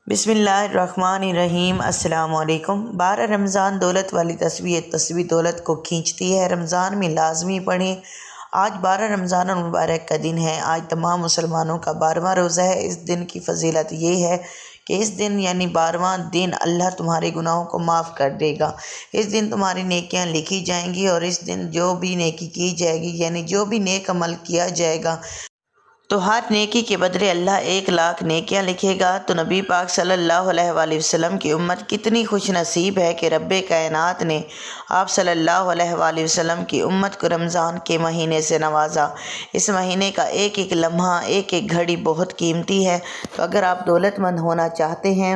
بسم اللہ الرحمن الرحیم۔ السلام علیکم۔ 12 رمضان دولت والی تصویر دولت کو کھینچتی ہے۔ رمضان میں لازمی پڑھیں۔ آج 12 رمضان المبارک کا دن ہے۔ آج تمام مسلمانوں کا 12واں روزہ ہے۔ اس دن کی فضیلت یہ ہے کہ اس دن یعنی 12واں دن اللہ تمہارے گناہوں کو معاف کر دے گا۔ اس دن تمہاری نیکیاں لکھی جائیں گی اور اس دن جو بھی نیکی کی جائے گی یعنی جو بھی نیک عمل کیا جائے گا تو ہر نیکی کے بدلے اللہ 1,00,000 نیکیاں لکھے گا۔ تو نبی پاک صلی اللہ علیہ وآلہ وسلم کی امت کتنی خوش نصیب ہے کہ رب کائنات نے آپ صلی اللہ علیہ وآلہ وسلم کی امت کو رمضان کے مہینے سے نوازا۔ اس مہینے کا ایک ایک لمحہ ایک ایک گھڑی بہت قیمتی ہے۔ تو اگر آپ دولت مند ہونا چاہتے ہیں،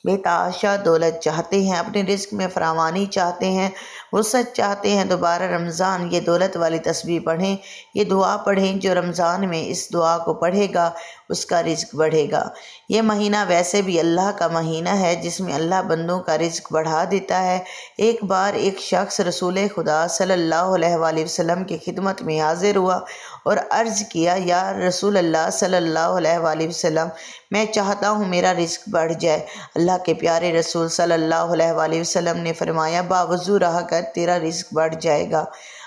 بے تحاشا دولت چاہتے ہیں، اپنے رزق میں فراوانی چاہتے ہیں، وسعت چاہتے ہیں تو 12 رمضان یہ دولت والی تصویر پڑھیں، یہ دعا پڑھیں۔ جو رمضان میں اس دعا کو پڑھے گا اس کا رزق بڑھے گا۔ یہ مہینہ ویسے بھی اللہ کا مہینہ ہے جس میں اللہ بندوں کا رزق بڑھا دیتا ہے۔ ایک بار ایک شخص رسول خدا صلی اللہ علیہ وآلہ وسلم کی خدمت میں حاضر ہوا اور عرض کیا، یا رسول اللہ صلی اللہ علیہ وآلہ وسلم، میں چاہتا ہوں میرا رزق بڑھ جائے۔ اللہ کے پیارے رسول صلی اللہ علیہ وآلہ وسلم نے فرمایا، باوضو رہا کر تیرا رزق بڑھ جائے گا۔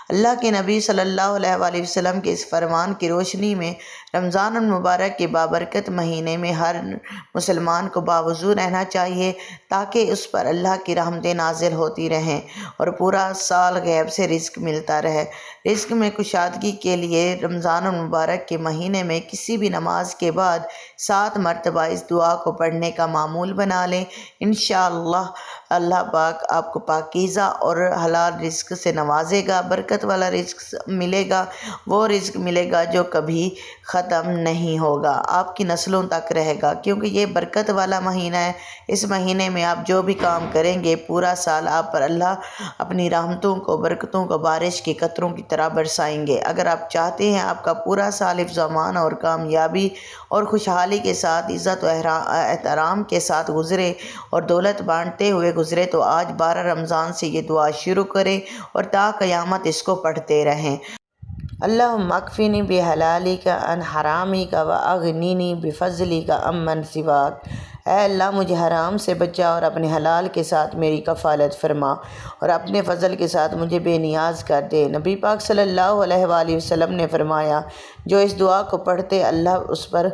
اللہ کے نبی صلی اللہ علیہ وآلہ وسلم کے اس فرمان کی روشنی میں رمضان المبارک کے بابرکت مہینے میں ہر مسلمان کو باوضو رہنا چاہیے تاکہ اس پر اللہ کی رحمتیں نازل ہوتی رہیں اور پورا سال غیب سے رزق ملتا رہے۔ رزق میں کشادگی کے لیے رمضان المبارک کے مہینے میں کسی بھی نماز کے بعد 7 مرتبہ اس دعا کو پڑھنے کا معمول بنا لیں۔ انشاءاللہ اللہ پاک آپ کو پاکیزہ اور حلال رزق سے نوازے گا۔ برکت والا رزق ملے گا، وہ رزق ملے گا جو کبھی ختم نہیں ہوگا، آپ کی نسلوں تک رہے گا، کیونکہ یہ برکت والا مہینہ ہے۔ اس مہینے میں آپ جو بھی کام کریں گے پورا سال آپ پر اللہ اپنی رحمتوں کو، برکتوں کو بارش کے قطروں کی طرح برسائیں گے۔ اگر آپ چاہتے ہیں آپ کا پورا سال حفظ و امان اور کامیابی اور خوشحالی کے ساتھ، عزت و احترام کے ساتھ گزرے اور دولت بانٹتے ہوئے گزرے تو آج 12 رمضان سے یہ دعا شروع کریں اور تا قیامت اس کو پڑھتے رہیں۔ اللہم اکفنی بحلالک عن حرامک واغننی بفضلک عمن سواک۔ اے اللہ مجھے حرام سے بچا اور اپنے حلال کے ساتھ میری کفالت فرما اور اپنے فضل کے ساتھ مجھے بے نیاز کر دے۔ نبی پاک صلی اللہ علیہ وآلہ وسلم نے فرمایا، جو اس دعا کو پڑھتے اللہ اس پر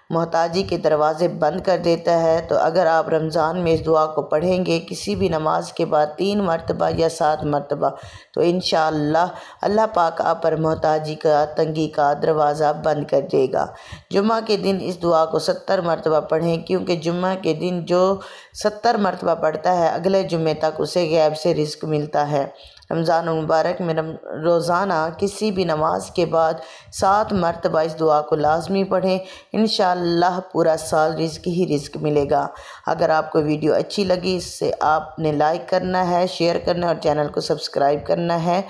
محتاجی کے دروازے بند کر دیتا ہے۔ تو اگر آپ رمضان میں اس دعا کو پڑھیں گے کسی بھی نماز کے بعد 3 مرتبہ یا 7 مرتبہ تو انشاءاللہ اللہ پاک آپ پر محتاجی کا، تنگی کا دروازہ بند کر دے گا۔ جمعہ کے دن اس دعا کو 70 مرتبہ پڑھیں، کیونکہ جمعہ کے دن جو 70 مرتبہ پڑھتا ہے اگلے جمعے تک اسے غیب سے رزق ملتا ہے۔ رمضان المبارک میں روزانہ کسی بھی نماز کے بعد 7 مرتبہ اس دعا کو لازمی پڑھیں، انشاءاللہ پورا سال رزق ہی رزق ملے گا۔ اگر آپ کو ویڈیو اچھی لگی اس سے آپ نے لائک کرنا ہے، شیئر کرنا ہے اور چینل کو سبسکرائب کرنا ہے۔